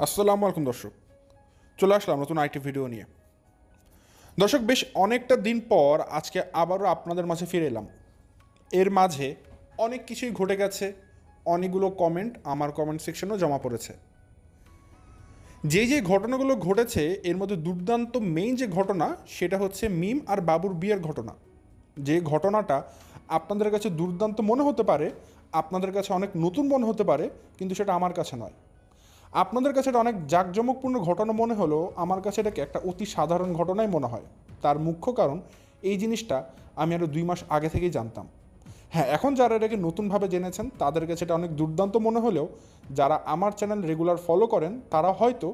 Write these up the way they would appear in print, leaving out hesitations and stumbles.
আসসালামু আলাইকুম দর্শক, চলে আসলাম নতুন আইটি ভিডিও নিয়ে। দর্শক, বেশ অনেকটা দিন পর আজকে আবারও আপনাদের মাঝে ফিরে এলাম। এর মাঝে অনেক কিছুই ঘটে গেছে, অনেকগুলো কমেন্ট আমার কমেন্ট সেকশনেও জমা পড়েছে। যে ঘটনাগুলো ঘটেছে এর মধ্যে দুর্দান্ত মেইন যে ঘটনা সেটা হচ্ছে মিম আর বাবুর বিয়ের ঘটনা। যে ঘটনাটা আপনাদের কাছে দুর্দান্ত মনে হতে পারে, আপনাদের কাছে অনেক নতুন মনে হতে পারে, কিন্তু সেটা আমার কাছে নয়। আপনাদের কাছে এটা অনেক জাঁকজমকপূর্ণ ঘটনা মনে হলেও আমার কাছে এটাকে একটা অতি সাধারণ ঘটনাই মনে হয়। তার মুখ্য কারণ এই জিনিসটা আমি আরও 2 মাস আগে থেকেই জানতাম। হ্যাঁ, এখন যারা এটাকে নতুনভাবে জেনেছেন তাদের কাছে এটা অনেক দুর্দান্ত মনে হলেও যারা আমার চ্যানেল রেগুলার ফলো করেন তারা হয়তো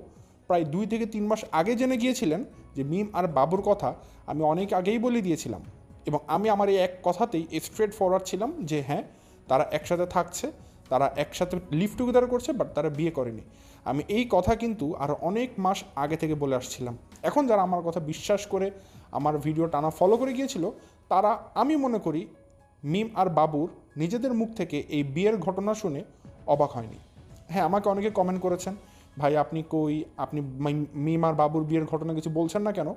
প্রায় 2 থেকে 3 মাস আগে জেনে গিয়েছিলেন যে মিম আর বাবুর কথা আমি অনেক আগেই বলে দিয়েছিলাম। এবং আমি আমার এই এক কথাতেই স্ট্রেট ফরওয়ার্ড ছিলাম যে হ্যাঁ, তারা একসাথে থাকছে, তারা একসাথে লিভ টুগেদার করছে, বাট তারা বিয়ে করেনি। আমি এই কথা কিন্তু আরও অনেক মাস আগে থেকে বলে আসছিলাম। এখন যারা আমার কথা বিশ্বাস করে আমার ভিডিও টানা ফলো করে গিয়েছিল তারা, আমি মনে করি, মিম আর বাবুর নিজেদের মুখ থেকে এই বিয়ের ঘটনা শুনে অবাক হয়নি। হ্যাঁ, আমাকে অনেকে কমেন্ট করেছেন, ভাই আপনি কই, আপনি মিম আর বাবুর বিয়ের ঘটনা কিছু বলছেন না কেন?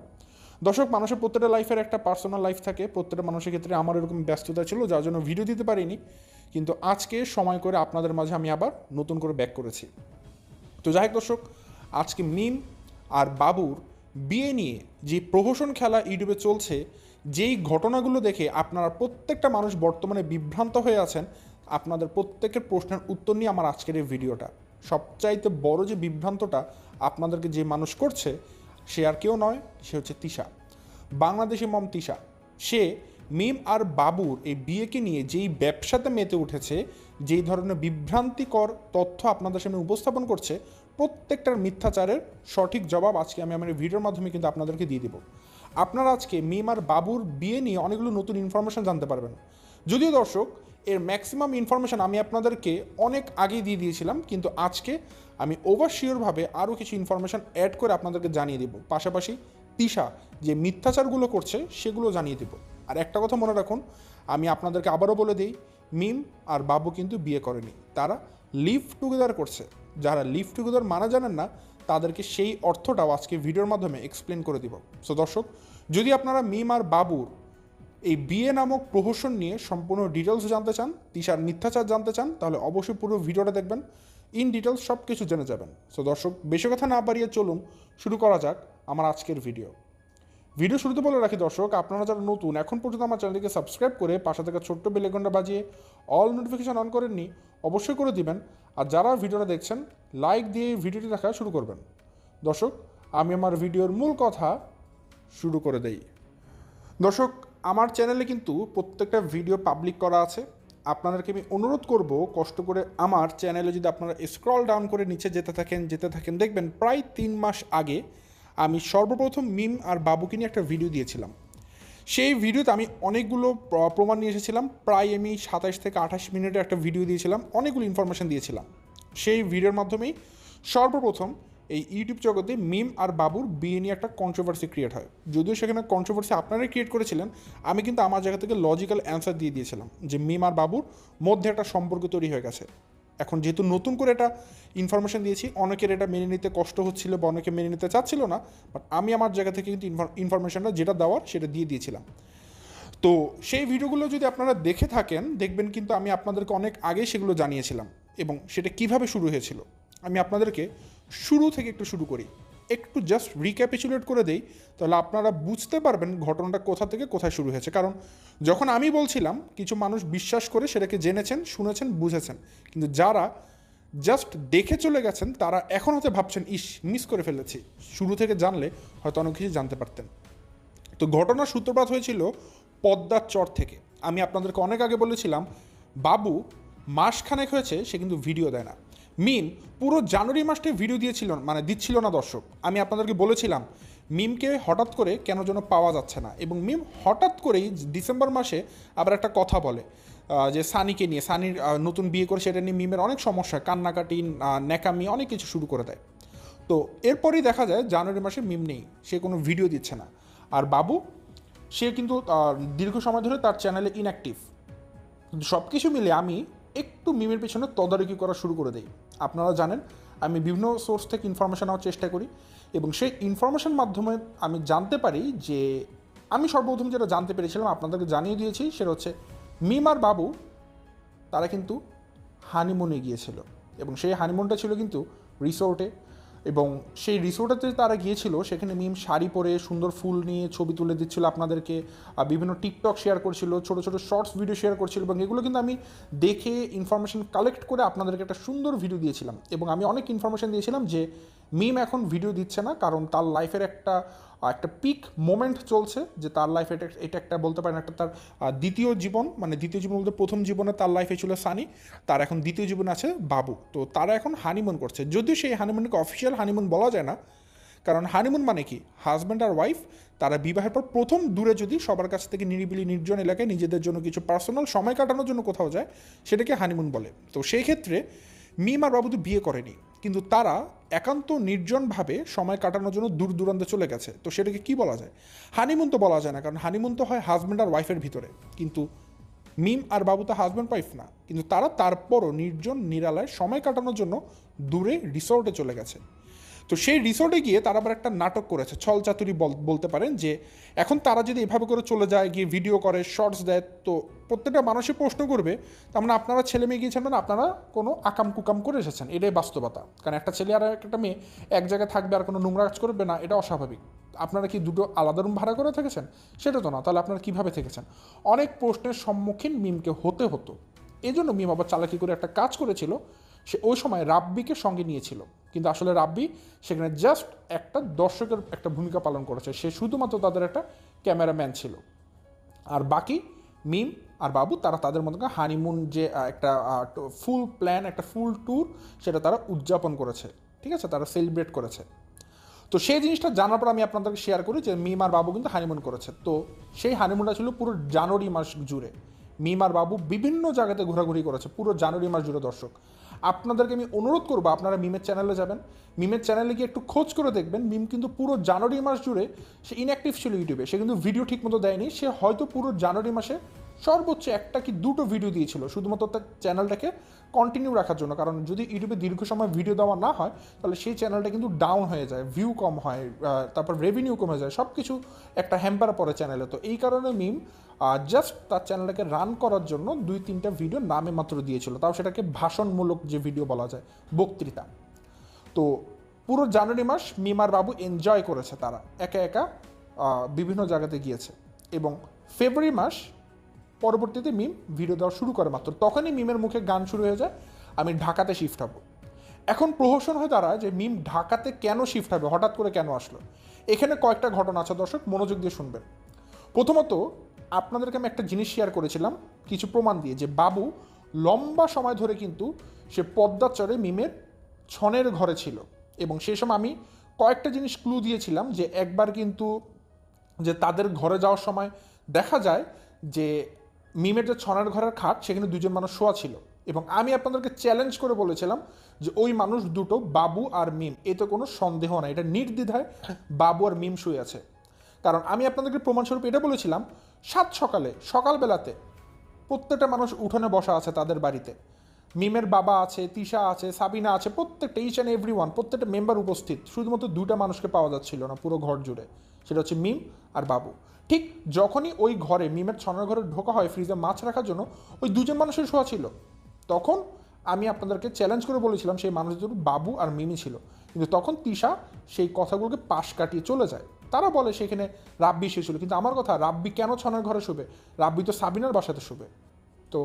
দর্শক, মানুষের প্রত্যেকটা লাইফের একটা পার্সোনাল লাইফ থাকে। প্রত্যেকটা মানুষের ক্ষেত্রে আমার এরকম ব্যস্ততা ছিল যার জন্য ভিডিও দিতে পারিনি, কিন্তু আজকে সময় করে আপনাদের মাঝে আমি আবার নতুন করে ব্যাক করেছি। তো যাই হোক দর্শক, আজকে মিম আর বাবুর বিয়ে নিয়ে যে প্রহসন খেলা ইউটিউবে চলছে, যেই ঘটনাগুলো দেখে আপনারা প্রত্যেকটা মানুষ বর্তমানে বিভ্রান্ত হয়ে আছেন, আপনাদের প্রত্যেকের প্রশ্নের উত্তর নিয়ে আমার আজকের এই ভিডিওটা। সবচাইতে বড় যে বিভ্রান্তটা আপনাদেরকে যে মানুষ করছে সে আর কেউ নয়, সে হচ্ছে তিশা, বাংলাদেশি মম তিশা। সে মিম আর বাবুর এই বিয়েকে নিয়ে যেই ব্যবসাতে মেতে উঠেছে, যেই ধরনের বিভ্রান্তিকর তথ্য আপনাদের সামনে উপস্থাপন করছে, প্রত্যেকটার মিথ্যাচারের সঠিক জবাব আজকে আমি আমার ভিডিওর মাধ্যমে কিন্তু আপনাদেরকে দিয়ে দেবো। আপনারা আজকে মিম আর বাবুর বিয়ে নিয়ে অনেকগুলো নতুন ইনফরমেশন জানতে পারবেন। যদিও দর্শক, এর ম্যাক্সিমাম ইনফরমেশান আমি আপনাদেরকে অনেক আগেই দিয়ে দিয়েছিলাম, কিন্তু আজকে আমি ওভারশিওরভাবে আরও কিছু ইনফরমেশান অ্যাড করে আপনাদেরকে জানিয়ে দেবো। পাশাপাশি তিশা যে মিথ্যাচারগুলো করছে সেগুলো জানিয়ে দেবো। আর একটা কথা মনে রাখুন, আমি আপনাদেরকে আবারও বলে দিই, মিম আর বাবু কিন্তু বিয়ে করেনি, তারা লিভ টুগেদার করছে। যারা লিভ টুগেদার মানা জানেন না তাদেরকে সেই অর্থটাও আজকে ভিডিওর মাধ্যমে এক্সপ্লেন করে দিব। সো দর্শক, যদি আপনারা মিম আর বাবুর এই বিয়ে নামক প্রহসন নিয়ে সম্পূর্ণ ডিটেলস জানতে চান, তিশার মিথ্যাচার জানতে চান, তাহলে অবশ্যই পুরো ভিডিওটা দেখবেন, ইন ডিটেলস সব কিছু জেনে যাবেন। সো দর্শক, বেশি কথা না বাড়িয়ে চলুন শুরু করা যাক আমার আজকের ভিডিও। ভিডিও শুরুতে বলে রাখি দর্শক, আপনারা যারা নতুন এখন পর্যন্ত আমার চ্যানেলটিকে সাবস্ক্রাইব করে পাশে থাকা ছোট্ট বেল আইকনটা বাজিয়ে অল নোটিফিকেশন অন করেননি, অবশ্যই করে দিবেন। আর যারা ভিডিওটা দেখছেন লাইক দিয়ে ভিডিওটি দেখা শুরু করবেন। দর্শক, আমি আমার ভিডিওর মূল কথা শুরু করে দেই। দর্শক, আমার চ্যানেলে কিন্তু প্রত্যেকটা ভিডিও পাবলিক করা আছে। আপনাদেরকে আমি অনুরোধ করব, কষ্ট করে আমার চ্যানেলে যদি আপনারা স্ক্রল ডাউন করে নিচে যেতে থাকেন দেখবেন প্রায় 3 মাস আগে আমি সর্বপ্রথম মিম আর বাবুকে নিয়ে একটা ভিডিও দিয়েছিলাম। সেই ভিডিওতে আমি অনেকগুলো প্রমাণ নিয়ে এসেছিলাম। প্রায় আমি 27 থেকে 28 মিনিটের একটা ভিডিও দিয়েছিলাম, অনেকগুলো ইনফরমেশান দিয়েছিলাম। সেই ভিডিওর মাধ্যমেই সর্বপ্রথম এই ইউটিউব জগতে মিম আর বাবুর বিয়ে নিয়ে একটা কন্ট্রোভার্সি ক্রিয়েট হয়। যদিও সেখানে কন্ট্রোভার্সি আপনারাই ক্রিয়েট করেছিলেন, আমি কিন্তু আমার জায়গা থেকে লজিক্যাল অ্যান্সার দিয়ে দিয়েছিলাম যে মিম আর বাবুর মধ্যে একটা সম্পর্ক তৈরি হয়ে গেছে। এখন যেহেতু নতুন করে এটা ইনফরমেশান দিয়েছি, অনেকের এটা মেনে নিতে কষ্ট হচ্ছিল বা অনেকে মেনে নিতে চাচ্ছিল না, বাট আমি আমার জায়গা থেকে কিন্তু ইনফরমেশানটা যেটা দেওয়ার সেটা দিয়ে দিয়েছিলাম। তো সেই ভিডিওগুলো যদি আপনারা দেখে থাকেন দেখবেন কিন্তু আমি আপনাদেরকে অনেক আগেই সেগুলো জানিয়েছিলাম। এবং সেটা কিভাবে শুরু হয়েছিল আমি আপনাদেরকে শুরু থেকে একটু শুরু করি, একটু জাস্ট রিক্যাপিচুলেট করে দেই, তাহলে আপনারা বুঝতে পারবেন ঘটনাটা কোথা থেকে কোথায় শুরু হয়েছে। কারণ যখন আমি বলছিলাম কিছু মানুষ বিশ্বাস করে সেটাকে জেনেছেন, শুনেছেন, বুঝেছেন, কিন্তু যারা জাস্ট দেখে চলে গেছেন তারা এখন হয়তো ভাবছেন ইস মিস করে ফেলেছি, শুরু থেকে জানলে হয়তো অনেক কিছু জানতে পারতেন। তো ঘটনার সূত্রপাত হয়েছিল পদ্মার চর থেকে। আমি আপনাদেরকে অনেক আগে বলেছিলাম বাবু মাসখানেক হয়েছে সে কিন্তু ভিডিও দেয় না। মিম পুরো জানুয়ারি মাসে ভিডিও দিচ্ছিল না দর্শক। আমি আপনাদেরকে বলেছিলাম মিমকে হঠাৎ করে কেন যেন পাওয়া যাচ্ছে না, এবং মিম হঠাৎ করেই ডিসেম্বর মাসে আবার একটা কথা বলে যে সানিকে নিয়ে, সানির নতুন বিয়ে করে সেটা নিয়ে মিমের অনেক সমস্যা, কান্নাকাটি, ন্যাকামি, অনেক কিছু শুরু করে দেয়। তো এরপরই দেখা যায় জানুয়ারি মাসে মিম নেই, সে কোনো ভিডিও দিচ্ছে না। আর বাবু সে কিন্তু দীর্ঘ সময় ধরে তার চ্যানেলে ইনঅ্যাক্টিভ। সব কিছু মিলে আমি একটু মিমের পেছনে তদারকি করা শুরু করে দিই। আপনারা জানেন আমি বিভিন্ন সোর্স থেকে ইনফরমেশন নেওয়ার চেষ্টা করি এবং সেই ইনফরমেশন মাধ্যমে আমি জানতে পারি যে আমি সর্বপ্রথম যেটা জানতে পেরেছিলাম আপনাদেরকে জানিয়ে দিয়েছি, সেটা হচ্ছে মিম আর বাবু তারা কিন্তু হানিমুনে গিয়েছিল এবং সেই হানিমুনটা ছিল কিন্তু রিসোর্টে। এবং সেই রিসোর্টেতে তারা গিয়েছিল, সেখানে মিম শাড়ি পরে সুন্দর ফুল নিয়ে ছবি তুলে দিচ্ছিল আপনাদেরকে, বিভিন্ন টিকটক শেয়ার করছিল, ছোটো ছোটো শর্টস ভিডিও শেয়ার করছিল এবং এগুলো কিন্তু আমি দেখে ইনফরমেশন কালেক্ট করে আপনাদেরকে একটা সুন্দর ভিডিও দিয়েছিলাম। এবং আমি অনেক ইনফরমেশন দিয়েছিলাম যে মিম এখন ভিডিও দিচ্ছে না, কারণ তার লাইফের একটা পিক মোমেন্ট চলছে, যে তার লাইফে এটা একটা বলতে পারেন একটা তার দ্বিতীয় জীবন, মানে দ্বিতীয় জীবন বলতে প্রথম জীবনে তার লাইফে ছিল সানি, তার এখন দ্বিতীয় জীবন আছে বাবু। তো তারা এখন হানিমুন করছে, যদিও সেই হানিমুনকে অফিসিয়াল হানিমুন বলা যায় না, কারণ হানিমুন মানে কি হাজব্যান্ড আর ওয়াইফ তারা বিবাহের পর প্রথম দূরে যদি সবার কাছ থেকে নিরিবিলি নির্জন এলাকায় নিজেদের জন্য কিছু পার্সোনাল সময় কাটানোর জন্য কোথাও যায়, সেটাকে হানিমুন বলে। তো সেই ক্ষেত্রে মিম আর বাবু তো বিয়ে করেনি, কিন্তু তারা একান্ত নির্জনভাবে সময় কাটানোর জন্য দূর দূরান্তে চলে গেছে। তো সেটাকে কি বলা যায়? হানিমুন তো বলা যায় না, কারণ হানিমুন তো হয় হাজব্যান্ড আর ওয়াইফের ভিতরে, কিন্তু মিম আর বাবু তো হাজব্যান্ড ওয়াইফ না, কিন্তু তারা তারপরও নির্জন নিরালায় সময় কাটানোর জন্য দূরে রিসোর্টে চলে গেছে। তো সেই রিসোর্টে গিয়ে তারা আবার একটা নাটক করেছে, ছল চাতুরি বলতে পারেন, যে এখন তারা যদি এভাবে করে চলে যায়, গিয়ে ভিডিও করে, শর্টস দেয়, তো প্রত্যেকটা মানুষই প্রশ্ন করবে তার মানে আপনারা ছেলে মেয়ে গিয়েছেন না, আপনারা কোনো আকাম কুকাম করে এসেছেন। এটাই বাস্তবতা, কারণ একটা ছেলে আর একটা মেয়ে এক জায়গায় থাকবে আর কোনো নোংরা কাজ করবে না, এটা অস্বাভাবিক। আপনারা কি দুটো আলাদা রুম ভাড়া করে থেকেছেন? সেটা তো না, তাহলে আপনারা কীভাবে থেকেছেন? অনেক প্রশ্নের সম্মুখীন মিমকে হতে হতো। এই জন্য মিম আবার চালাকি করে একটা কাজ করেছিল, সে ওই সময় রাব্বিকে সঙ্গে নিয়েছিল, কিন্তু আসলে রাব্বি সেখানে জাস্ট একটা দর্শকের একটা ভূমিকা পালন করেছে, সে শুধুমাত্র তাদের একটা ক্যামেরাম্যান ছিল। আর বাকি মিম আর বাবু তারা তাদের মতো হানিমুন যে একটা ফুল প্ল্যান, একটা ফুল ট্যুর, সেটা তারা উদযাপন করেছে, ঠিক আছে, তারা সেলিব্রেট করেছে। তো সেই জিনিসটা জানার পর আমি আপনাদেরকে শেয়ার করি যে মিম আর বাবু কিন্তু হানিমুন করেছে। তো সেই হানিমুনটা ছিল পুরো জানুয়ারি মাস জুড়ে। মিম আর বাবু বিভিন্ন জায়গাতে ঘোরাঘুরি করেছে পুরো জানুয়ারি মাস জুড়ে। দর্শক, আপনাদেরকে আমি অনুরোধ করবো আপনারা মিমের চ্যানেলে যাবেন, মিমের চ্যানেলে গিয়ে একটু খোঁজ করে দেখবেন। মিম কিন্তু পুরো জানুয়ারি মাস জুড়ে সে ইনঅ্যাক্টিভ ছিল ইউটিউবে, সে কিন্তু ভিডিও ঠিক মতো দেয়নি। সে হয়তো পুরো জানুয়ারি মাসে সর্বোচ্চ একটা কি দুটো ভিডিও দিয়েছিল, শুধুমাত্র তার চ্যানেলটাকে কন্টিনিউ রাখার জন্য। কারণ যদি ইউটিউবে দীর্ঘ সময় ভিডিও দেওয়া না হয়, তাহলে সেই চ্যানেলটা কিন্তু ডাউন হয়ে যায়, ভিউ কম হয়, তারপর রেভিনিউ কমে যায়, সব কিছু একটা হ্যাম্পার পড়ে চ্যানেলে। তো এই কারণে মিম জাস্ট তার চ্যানেলটাকে রান করার জন্য 2-3টা ভিডিও নামে মাত্র দিয়েছিল, তাও সেটাকে ভাষণমূলক যে ভিডিও বলা যায়, বক্তৃতা। তো পুরো জানুয়ারি মাস মিম আর বাবু এনজয় করেছে, তারা একা একা বিভিন্ন জায়গাতে গিয়েছে। এবং ফেব্রুয়ারি মাস পরবর্তীতে মিম ভিডিও দেওয়া শুরু করে মাত্র, তখনই মিমের মুখে গান শুরু হয়ে যায়, আমি ঢাকাতে শিফট হব। এখন প্রহসন হয়ে দাঁড়ায় যে মিম ঢাকাতে কেন শিফট হবে, হঠাৎ করে কেন আসলো। এখানে কয়েকটা ঘটনা আছে দর্শক, মনোযোগ দিয়ে শুনবেন। প্রথমত আপনাদেরকে আমি একটা জিনিস শেয়ার করেছিলাম কিছু প্রমাণ দিয়ে, যে বাবু লম্বা সময় ধরে কিন্তু সে পদ্মার চরে মিমের ছনের ঘরে ছিল। এবং সেই সময় আমি কয়েকটা জিনিস ক্লু দিয়েছিলাম, যে একবার কিন্তু যে তাদের ঘরে যাওয়ার সময় দেখা যায় যে মিমের যে ছনের ঘরের খাট, সেখানে দুজন মানুষ শোয়া ছিল। এবং আমি আপনাদেরকে চ্যালেঞ্জ করে বলেছিলাম যে ওই মানুষ দুটো বাবু আর মিম, এতে কোনো সন্দেহ নাই, এটা নির্দ্বিধায় বাবু আর মিম শুয়ে আছে। কারণ আমি আপনাদেরকে প্রমাণস্বরূপ এটা বলেছিলাম, সকালবেলাতে প্রত্যেকটা মানুষ উঠোনে বসা আছে তাদের বাড়িতে, মিমের বাবা আছে, তিশা আছে, সাবিনা আছে, প্রত্যেকটা ইচ অ্যান্ড এভরি ওয়ান, প্রত্যেকটা মেম্বার উপস্থিত। শুধুমাত্র দুটা মানুষকে পাওয়া যাচ্ছিল না পুরো ঘর জুড়ে, সেটা হচ্ছে মিম আর বাবু। ঠিক যখনই ওই ঘরে মিমের ছনের ঘরে ঢোকা হয় ফ্রিজে মাছ রাখার জন্য, ওই দুজন মানুষের শোয়া ছিল। তখন আমি আপনাদেরকে চ্যালেঞ্জ করে বলেছিলাম সেই মানুষ দুটো বাবু আর মিমি ছিল, কিন্তু তখন তিশা সেই কথাগুলোকে পাশ কাটিয়ে চলে যায়। তারা বলে সেখানে রাব্বি এসেছিল, কিন্তু আমার কথা, রাব্বি কেন ছনের ঘরে শোবে? রাব্বি তো সাবিনার বাসাতে শোবে। তো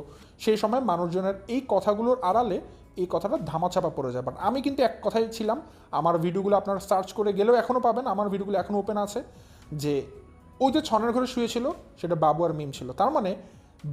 সেই সময় মানুষজনের এই কথাগুলোর আড়ালে এই কথাটা ধামাচাপা পড়ে যায়। বাট আমি কিন্তু এক কথাই ছিলাম, আমার ভিডিওগুলো আপনারা সার্চ করে গেলেও এখনও পাবেন, আমার ভিডিওগুলো এখনও ওপেন আছে, যে ওই যে ছনের ঘরে শুয়েছিল সেটা বাবু আর মিম ছিল। তার মানে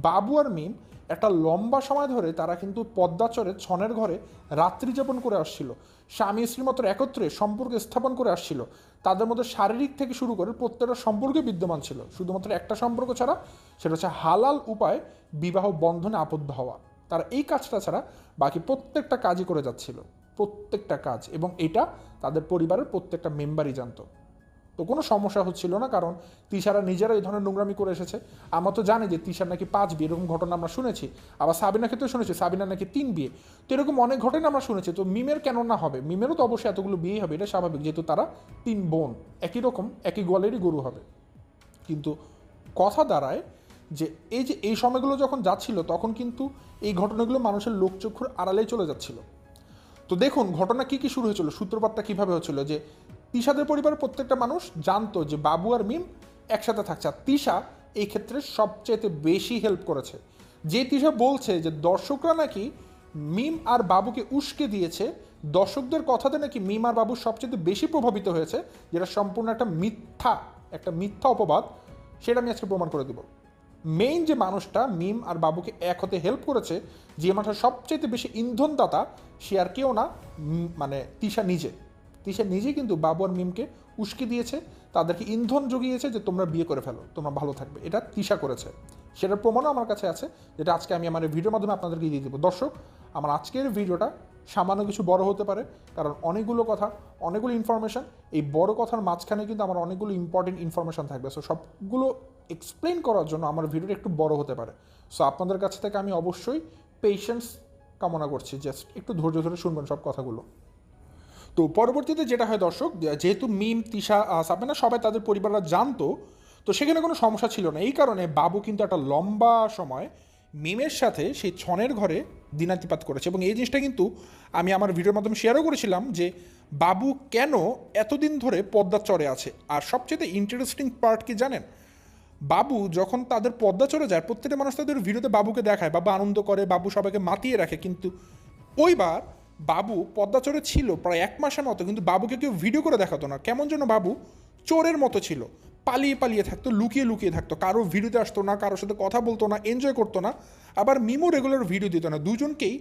বাবু আর মিম একটা লম্বা সময় ধরে তারা কিন্তু পদ্মাচরের ছনের ঘরে রাত্রি যাপন করে আসছিল, স্বামী স্ত্রীর মতো একত্রে সম্পর্ক স্থাপন করে আসছিল। তাদের মধ্যে শারীরিক থেকে শুরু করে প্রত্যেকটা সম্পর্কে বিদ্যমান ছিল, শুধুমাত্র একটা সম্পর্ক ছাড়া, সেটা হচ্ছে হালাল উপায় বিবাহ বন্ধনে আবদ্ধ হওয়া। তারা এই কাজটা ছাড়া বাকি প্রত্যেকটা কাজই করে যাচ্ছিল, প্রত্যেকটা কাজ। এবং এটা তাদের পরিবারের প্রত্যেকটা মেম্বারই জানতো। তো কোনো সমস্যা হচ্ছিল না, কারণ তিশারা নিজেরা এই ধরনের নোংরামি করে এসেছে। আমরা তো জানি যে তিশার নাকি 5 বিয়ে, এরকম ঘটনা আমরা শুনেছি। আবার সাবিনার ক্ষেত্রেও শুনেছি সাবিনার নাকি 3 বিয়ে। তো এরকম অনেক ঘটনা আমরা শুনেছি। তো মিমের কেন না হবে? মিমেরও তো অবশ্যই এতগুলো বিয়েই হবে, এটা স্বাভাবিক, যেহেতু তারা 3 বোন, একই রকম একই গোয়ালেরই গরু হবে। কিন্তু কথা দাঁড়ায় যে এই সময়গুলো যখন যাচ্ছিল তখন কিন্তু এই ঘটনাগুলো মানুষের লোকচক্ষুর আড়ালেই চলে যাচ্ছিল। তো দেখুন ঘটনা কী কী শুরু হয়েছিল, সূত্রপাতটা কীভাবে হচ্ছিল। যে তিশাদের পরিবারের প্রত্যেকটা মানুষ জানতো যে বাবু আর মিম একসাথে থাকছে, আর তিশা এই ক্ষেত্রে সবচেয়ে বেশি হেল্প করেছে। যে তিশা বলছে যে দর্শকরা নাকি মিম আর বাবুকে উস্কে দিয়েছে, দর্শকদের কথাতে নাকি মিম আর বাবু সবচেয়ে বেশি প্রভাবিত হয়েছে, যেটা সম্পূর্ণ একটা মিথ্যা অপবাদ, সেটা আমি আজকে প্রমাণ করে দেব। মেইন যে মানুষটা মিম আর বাবুকে এক হতে হেল্প করেছে, যে মানুষটা সবচেয়ে বেশি ইন্ধনদাতা, সে আর কেউ না, মানে তিশা নিজেই কিন্তু বাবু আর মিমকে উস্কে দিয়েছে, তাদেরকে ইন্ধন জুগিয়েছে যে তোমরা বিয়ে করে ফেলো, তোমরা ভালো থাকবে। এটা তিশা করেছে, সেটার প্রমাণও আমার কাছে আছে, যেটা আজকে আমি আমার ভিডিওর মাধ্যমে আপনাদেরকে দিয়ে দেবো। দর্শক, আমার আজকের ভিডিওটা সামান্য কিছু বড় হতে পারে, কারণ অনেকগুলো কথা, অনেকগুলো ইনফরমেশান, এই বড় কথার মাঝখানে কিন্তু আমার অনেকগুলো ইম্পর্টেন্ট ইনফরমেশান থাকবে। সো সবগুলো এক্সপ্লেন করার জন্য আমার ভিডিওটা একটু বড় হতে পারে। সো আপনাদের কাছ থেকে আমি অবশ্যই পেশেন্স কামনা করছি, জাস্ট একটু ধৈর্য ধরে শুনবেন সব কথাগুলো। তো পরবর্তীতে যেটা হয় দর্শক, যেহেতু মিম, তিশা, সাবিনা সবাই তাদের পরিবাররা জানতো, তো সেখানে কোনো সমস্যা ছিল না। এই কারণে বাবু কিন্তু একটা লম্বা সময় মিমের সাথে সেই ছনের ঘরে দিনাতিপাত করেছে। এবং এই জিনিসটা কিন্তু আমি আমার ভিডিওর মাধ্যমে শেয়ারও করেছিলাম যে বাবু কেন এতদিন ধরে পদ্মার চরে আছে। আর সবচেয়ে ইন্টারেস্টিং পার্ট কি জানেন, বাবু যখন তাদের পদ্মা চলে যায়, প্রত্যেকটা মানুষ তাদের ভিডিওতে বাবুকে দেখায়, বাবু আনন্দ করে, বাবু সবাইকে মাতিয়ে রাখে, কিন্তু ওইবার বাবু পদ্মা চরে ছিল প্রায় 1 মাসের মতো, কিন্তু বাবুকে কেউ ভিডিও করে দেখাতো না। কেমন যেন বাবু চোরের মতো ছিল, পালিয়ে পালিয়ে থাকতো, লুকিয়ে লুকিয়ে থাকতো, কারো ভিডিওতে আসতো না, কারোর সাথে কথা বলতো না, এনজয় করতো না। আবার মিমো রেগুলার ভিডিও দিত না, দুজনকেই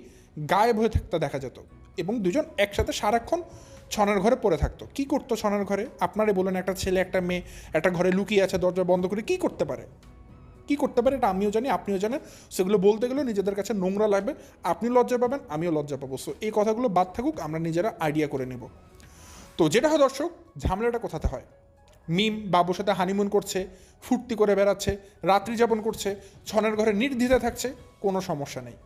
গায়েব হয়ে থাকতে দেখা যেত, এবং দুজন একসাথে সারাক্ষণ ছনের ঘরে পড়ে থাকতো। কি করতো ছনের ঘরে? আপনারাই বলেন, একটা ছেলে একটা মেয়ে একটা ঘরে লুকিয়ে আছে দরজা বন্ধ করে, কি করতে পারে এটা আমিও জানি, আপনিও জানেন। সেগুলো বলতে গেলেও নিজেদের কাছে নোংরা লাগবে, আপনি লজ্জা পাবেন, আমিও লজ্জা পাবো। সো এই কথাগুলো বাদ থাকুক, আমরা নিজেরা আইডিয়া করে নেব। তো যেটা হয় দর্শক, ঝামেলাটা কোথাতে হয়, মিম বাবুর সাথে হানিমুন করছে, ফুর্তি করে বেড়াচ্ছে, রাত্রি যাপন করছে, ছনের ঘরে নির্দ্বিধায় থাকছে, কোনো সমস্যা নেই।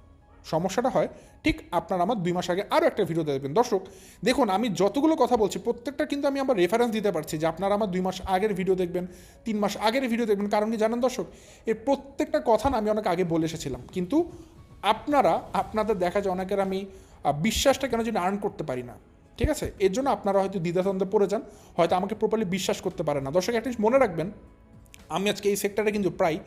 সমস্যাটা হয় ঠিক আপনার আমার 2 মাস আগে আরও একটা ভিডিও দেখবেন। দর্শক দেখুন, আমি যতগুলো কথা বলছি প্রত্যেকটা কিন্তু আমি আমার রেফারেন্স দিতে পারছি, যে আপনারা আমার 2 মাস আগের ভিডিও দেখবেন, 3 মাস আগের ভিডিও দেখবেন। কারণ কি জানেন দর্শক, এই প্রত্যেকটা কথা না আমি অনেক আগে বলে এসেছিলাম, কিন্তু আপনাদের দেখা যায় অনেকের আমি বিশ্বাসটা কেন যেন আর্ন করতে পারি না। ঠিক আছে, এর জন্য আপনারা হয়তো দ্বিধাদ্বন্দ্বে পড়ে যান, হয়তো আমাকে প্রপারলি বিশ্বাস করতে পারেন না। দর্শক একটা মনে রাখবেন, আমি আজকে এই সেক্টরে কিন্তু প্রায়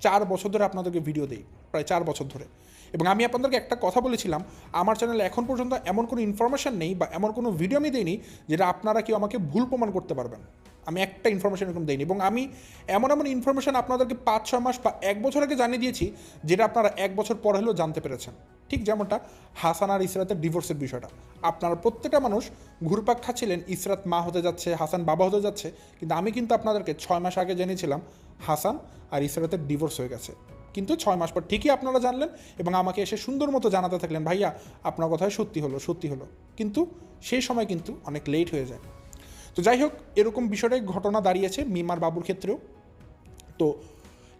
4 বছর ধরে আপনাদেরকে ভিডিও দিই, প্রায় 4 বছর ধরে। এবং আমি আপনাদেরকে একটা কথা বলেছিলাম, আমার চ্যানেলে এখন পর্যন্ত এমন কোনো ইনফরমেশান নেই বা এমন কোনো ভিডিও আমি দিইনি যেটা আপনারা কেউ আমাকে ভুল প্রমাণ করতে পারবেন। আমি একটা ইনফরমেশান এরকম দিইনি, এবং আমি এমন ইনফরমেশান আপনাদেরকে 5-6 মাস বা 1 বছর আগে জানিয়ে দিয়েছি, যেটা আপনারা 1 বছর পর হলেও জানতে পেরেছেন। ঠিক যেমনটা হাসান আর ইসরাতের ডিভোর্সের বিষয়টা, আপনারা প্রত্যেকটা মানুষ ঘুরপাক খাচ্ছিলেন ইসরাত মা হতে যাচ্ছে, হাসান বাবা হতে যাচ্ছে, কিন্তু আমি কিন্তু আপনাদেরকে 6 মাস আগে জানিয়েছিলাম হাসান আর ইসরাতের ডিভোর্স হয়ে গেছে। কিন্তু 6 মাস পর ঠিকই আপনারা জানলেন, এবং আমাকে এসে সুন্দর মতো জানাতে থাকলেন, ভাইয়া আপনার কথায় সত্যি হলো। কিন্তু সেই সময় কিন্তু অনেক লেট হয়ে যায়। তো যাই হোক, এরকম বিষয়টাই ঘটনা দাঁড়িয়েছে মিমার বাবুর ক্ষেত্রেও। তো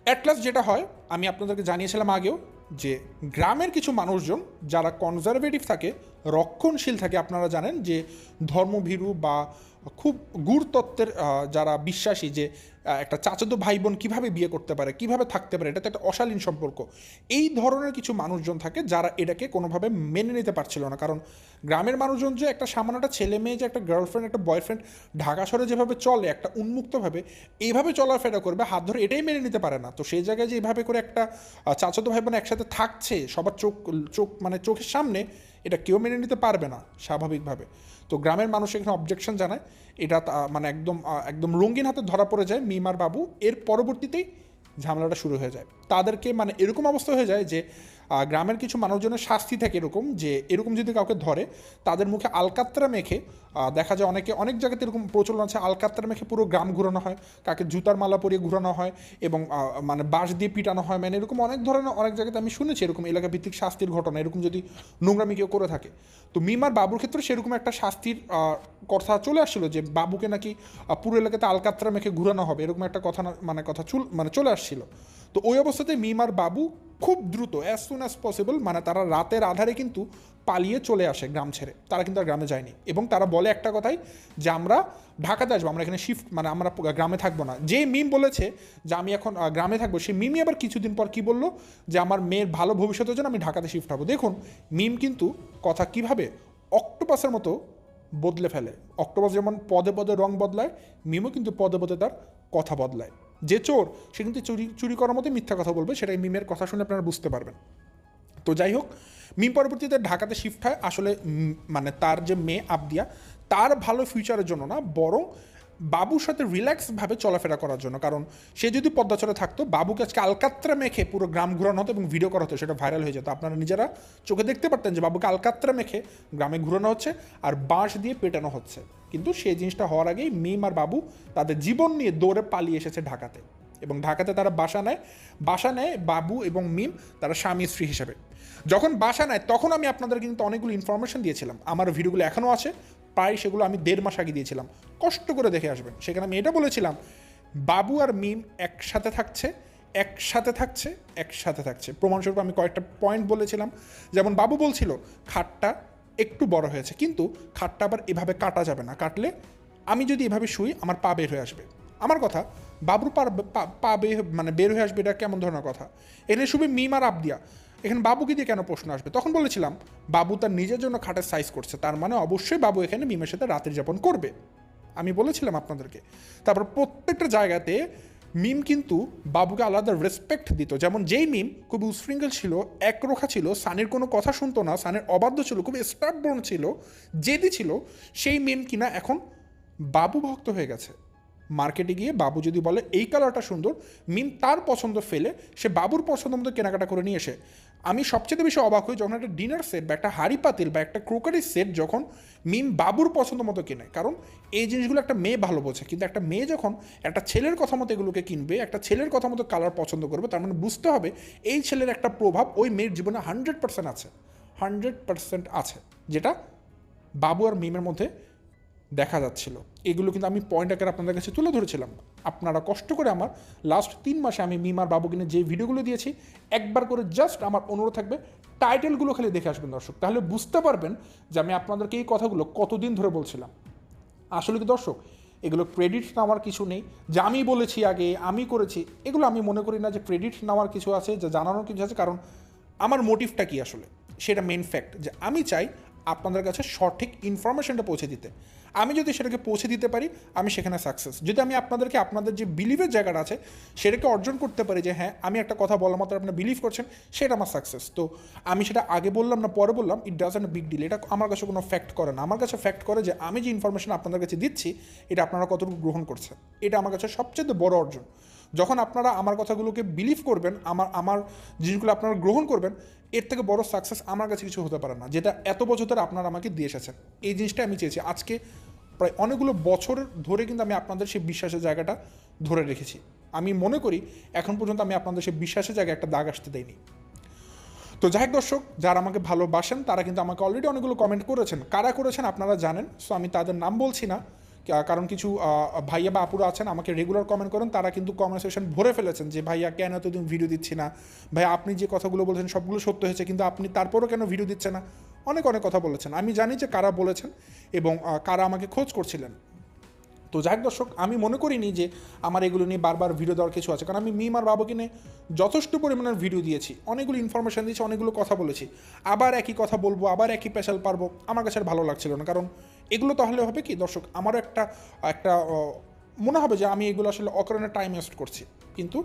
অ্যাট লাস্ট যেটা হয়, আমি আপনাদেরকে জানিয়েছিলাম আগেও, যে গ্রামের কিছু মানুষজন যারা কনজারভেটিভ থাকে, রক্ষণশীল থাকে, আপনারা জানেন যে ধর্মভীরু বা খুব গুরুতত্ত্বের যারা বিশ্বাসী, যে একটা চাচাতো ভাই বোন কীভাবে বিয়ে করতে পারে, কীভাবে থাকতে পারে, এটা তো একটা অশালীন সম্পর্ক, এই ধরনের কিছু মানুষজন থাকে যারা এটাকে কোনোভাবে মেনে নিতে পারছিল না। কারণ গ্রামের মানুষজন যে একটা সামান্য একটা ছেলে মেয়ে, যে একটা গার্লফ্রেন্ড একটা বয়ফ্রেন্ড ঢাকা শহরে যেভাবে চলে একটা উন্মুক্তভাবে, এইভাবে চলাফেরা করবে হাত ধরে, এটাই মেনে নিতে পারে না। তো সেই জায়গায় যে এইভাবে করে একটা চাচাতো ভাই বোন একসাথে থাকছে সবার চোখের সামনে, এটা কেউ মেনে নিতে পারবে না স্বাভাবিকভাবে। তো গ্রামের মানুষ এখানে অবজেকশন জানায়, এটা একদম রঙিন হাতে ধরা পড়ে যায় মিমার বাবু। এর পরবর্তীতেই ঝামেলাটা শুরু হয়ে যায়, তাদেরকে এরকম অবস্থা হয়ে যায় যে গ্রামের কিছু মানুষজনের শাস্তি থাকে এরকম যে এরকম যদি কাউকে ধরে তাদের মুখে আলকাত্রা মেখে দেখা যায় অনেক জায়গাতে এরকম প্রচলন আছে, আলকাত্রা মেখে পুরো গ্রাম ঘোরানো হয়, কাকে জুতার মালা পরিয়ে ঘোরানো হয় এবং মানে বাঁশ দিয়ে পিটানো হয়, মানে এরকম অনেক ধরনের অনেক জায়গাতে আমি শুনেছি এরকম এলাকা ভিত্তিক শাস্তির ঘটনা, এরকম যদি নোংরামি কেউ করে থাকে। তো মিম আর বাবুর ক্ষেত্রে সেরকম একটা শাস্তির কথা চলে আসছিল যে বাবুকে নাকি পুরো এলাকাতে আলকাত্রা মেখে ঘুরানো হবে, এরকম একটা কথা মানে চলে আসছিল। তো ওই অবস্থাতে মিম আর বাবু খুব দ্রুত অ্যাজ সুন অ্যাজ পসিবল মানে তারা রাতের আধারে কিন্তু পালিয়ে চলে আসে গ্রাম ছেড়ে, তারা কিন্তু আর গ্রামে যায়নি এবং তারা বলে একটা কথাই যে আমরা ঢাকাতে আসবো, আমরা এখানে শিফট মানে আমরা গ্রামে থাকবো না। যে মিম বলেছে যে আমি এখন গ্রামে থাকবো, সেই মিমই আবার কিছুদিন পর কি বললো যে আমার মেয়ের ভালো ভবিষ্যতের জন্য আমি ঢাকাতে শিফট হবো। দেখুন মিম কিন্তু কথা কিভাবে অক্টোপাসের মতো বদলে ফেলে। অক্টোপাস যেমন পদে পদে রং বদলায়, মিমও কিন্তু পদে পদে তার কথা বদলায়। যে চোর সে কিন্তু চুরি করার মতো মিথ্যা কথা বলবে, সেটাই মিমের কথা শুনে আপনারা বুঝতে পারবেন। তো যাই হোক, মিম পরবর্তীতে ঢাকাতে শিফট হয় আসলে মানে তার যে মেয়ে আবদিয়া তার ভালো ফিউচারের জন্য না, বরং বাবুর সাথে রিল্যাক্সভাবে চলাফেরা করার জন্য। কারণ সে যদি পদ্মাচলে থাকতো, বাবুকে আজকে আলকাত্রা মেখে পুরো গ্রাম ঘুরানো হতো এবং ভিডিও করা হতো, সেটা ভাইরাল হয়ে যেত। আপনারা নিজেরা চোখে দেখতে পারতেন যে বাবুকে আলকাত্রা মেখে গ্রামে ঘুরানো হচ্ছে আর বাঁশ দিয়ে পেটানো হচ্ছে। কিন্তু সেই জিনিসটা হওয়ার আগেই মিম আর বাবু তাদের জীবন নিয়ে দৌড়ে পালিয়ে এসেছে ঢাকাতে এবং ঢাকাতে তারা বাসা নেয় বাবু এবং মিম, তারা স্বামী স্ত্রী হিসেবে। যখন বাসা নেয় তখন আমি আপনাদের কিন্তু অনেকগুলো ইনফরমেশন দিয়েছিলাম, আমার ভিডিওগুলো এখনও আছে, প্রায় সেগুলো আমি 1.5 মাস আগে দিয়েছিলাম, কষ্ট করে দেখে আসবেন। সেখানে আমি এটা বলেছিলাম বাবু আর মিম একসাথে থাকছে। প্রমাণস্বরূপ আমি কয়েকটা পয়েন্ট বলেছিলাম, যেমন বাবু বলছিল খাটটা একটু বড় হয়েছে, কিন্তু খাটটা আবার এভাবে কাটা যাবে না, কাটলে আমি যদি এভাবে শুই আমার পা বের হয়ে আসবে। আমার কথা, বাবুর পা বের হয়ে আসবে, এটা কেমন ধরনের কথা? এখানে শুধু মিম আর আবদিয়া, এখানে বাবুকে দিয়ে কেন প্রশ্ন আসবে? তখন বলেছিলাম বাবু তার নিজের জন্য খাটের সাইজ করছে, তার মানে অবশ্যই বাবু এখানে মিমের সাথে রাতের যাপন করবে, আমি বলেছিলাম আপনাদেরকে। তারপর প্রত্যেকটা জায়গাতে মিম কিন্তু বাবুকে আলাদা রেসপেক্ট দিত। যেমন যেই মিম খুব উশৃঙ্খল ছিল, একরোখা ছিল, সানির কোনো কথা শুনতো না, সানির অবাধ্য ছিল, খুব স্টাবর্ন ছিল, জেদি ছিল, সেই মিম কিনা এখন বাবু ভক্ত হয়ে গেছে। মার্কেটে গিয়ে বাবু যদি বলে এই কালারটা সুন্দর, মিম তার পছন্দ ফেলে সে বাবুর পছন্দ মতো কেনাকাটা করে নিয়ে এসে। আমি সবচেয়ে বেশি অবাক হই যখন একটা ডিনার সেট বা একটা হাঁড়ি পাতিল বা একটা ক্রোকারি সেট যখন মিম বাবুর পছন্দ মতো কেনে। কারণ এই জিনিসগুলো একটা মেয়ে ভালো বোঝে, কিন্তু একটা মেয়ে যখন একটা ছেলের কথা মতো এগুলোকে কিনবে, একটা ছেলের কথা মতো কালার পছন্দ করবে, তার মানে বুঝতে হবে এই ছেলের একটা প্রভাব ওই মেয়ের জীবনে 100% আছে, 100% আছে, যেটা বাবু আর মিমের মধ্যে দেখা যাচ্ছিল। এগুলো কিন্তু আমি পয়েন্ট আকারে আপনাদের কাছে তুলে ধরেছিলাম। আপনারা কষ্ট করে আমার লাস্ট 3 মাসে আমি মিম আর বাবুকে নিয়ে যে ভিডিওগুলো দিয়েছি, একবার করে জাস্ট আমার অনুরোধ থাকবে টাইটেলগুলো খালি দেখে আসবেন দর্শক, তাহলে বুঝতে পারবেন যে আমি আপনাদেরকে এই কথাগুলো কতদিন ধরে বলছিলাম। আসলে কি দর্শক, এগুলো ক্রেডিট নেওয়ার কিছু নেই যে আমি বলেছি আগে, আমি করেছি, এগুলো আমি মনে করি না যে ক্রেডিট নেওয়ার কিছু আছে, যে জানানোর কিছু আছে। কারণ আমার মোটিভটা কি আসলে, সেটা মেন ফ্যাক্ট যে আমি চাই আপনাদের কাছে সঠিক ইনফরমেশনটা পৌঁছে দিতে। আমি যদি সেটাকে পৌঁছে দিতে পারি, আমি সেখানে সাকসেস। যদি আমি আপনাদেরকে আপনাদের যে বিলিভের জায়গাটা আছে সেটাকে অর্জন করতে পারি, যে হ্যাঁ আমি একটা কথা বলার মাত্র আপনারা বিলিভ করছেন, সেটা আমার সাকসেস। তো আমি সেটা আগে বললাম না পরে বললাম, ইট ডাজন্ট বিগ ডিল। এটা আমার কাছে কোনো ফ্যাক্ট করে না। আমার কাছে ফ্যাক্ট করে যে আমি যে ইনফরমেশন আপনাদের কাছে দিচ্ছি, এটা আপনারা কতটুকু গ্রহণ করছেন, এটা আমার কাছে সবচেয়ে বড় অর্জন। যখন আপনারা আমার কথাগুলোকে বিলিভ করবেন, আমার জিনিসগুলো আপনারা গ্রহণ করবেন, এর থেকে বড় সাকসেস আমার কাছে কিছু হতে পারে না, যেটা এত বছর ধরে আপনারা আমাকে দিয়ে এসেছেন। এই জিনিসটা আমি চেয়েছি। আজকে প্রায় অনেকগুলো বছর ধরে কিন্তু আমি আপনাদের সেই বিশ্বাসের জায়গাটা ধরে রেখেছি। আমি মনে করি এখন পর্যন্ত আমি আপনাদের সেই বিশ্বাসের জায়গায় একটা দাগ আসতে দেইনি। তো যাই হোক দর্শক, যারা আমাকে ভালোবাসেন তারা কিন্তু আমাকে অলরেডি অনেকগুলো কমেন্ট করেছেন। কারা করেছেন আপনারা জানেন, সো আমি তাদের নাম বলছি না, কারণ কিছু ভাইয়া বা আপুরা আছেন আমাকে রেগুলার কমেন্ট করেন, তারা কিন্তু কমেন্ট সেকশন ভরে ফেলেছেন যে ভাইয়া কেন এতদিন ভিডিও দিচ্ছি না, ভাই আপনি যে কথাগুলো বলেছেন সবগুলো সত্য হয়েছে, কিন্তু আপনি তারপরও কেন ভিডিও দিচ্ছেন না, অনেক কথা বলেছেন। আমি জানি যে কারা বলেছেন এবং কারা আমাকে খোঁজ করছিলেন। তো যাক দর্শক, আমি মনে করিনি যে আমার এগুলো নিয়ে বারবার ভিডিও দেওয়ার কিছু আছে, কারণ আমি মিম আর বাবুকে নিয়ে যথেষ্ট পরিমাণের ভিডিও দিয়েছি, অনেকগুলো ইনফরমেশান দিয়েছি, অনেকগুলো কথা বলেছি। আবার একই কথা বলবো, আবার একই পেশাল পারবো, আমার কাছে আর ভালো লাগছিল না। কারণ এগুলো তাহলে হবে কি দর্শক, আমারও একটা মনে হবে যে আমি এগুলো আসলে অকারণে টাইম ওয়েস্ট করছি। কিন্তু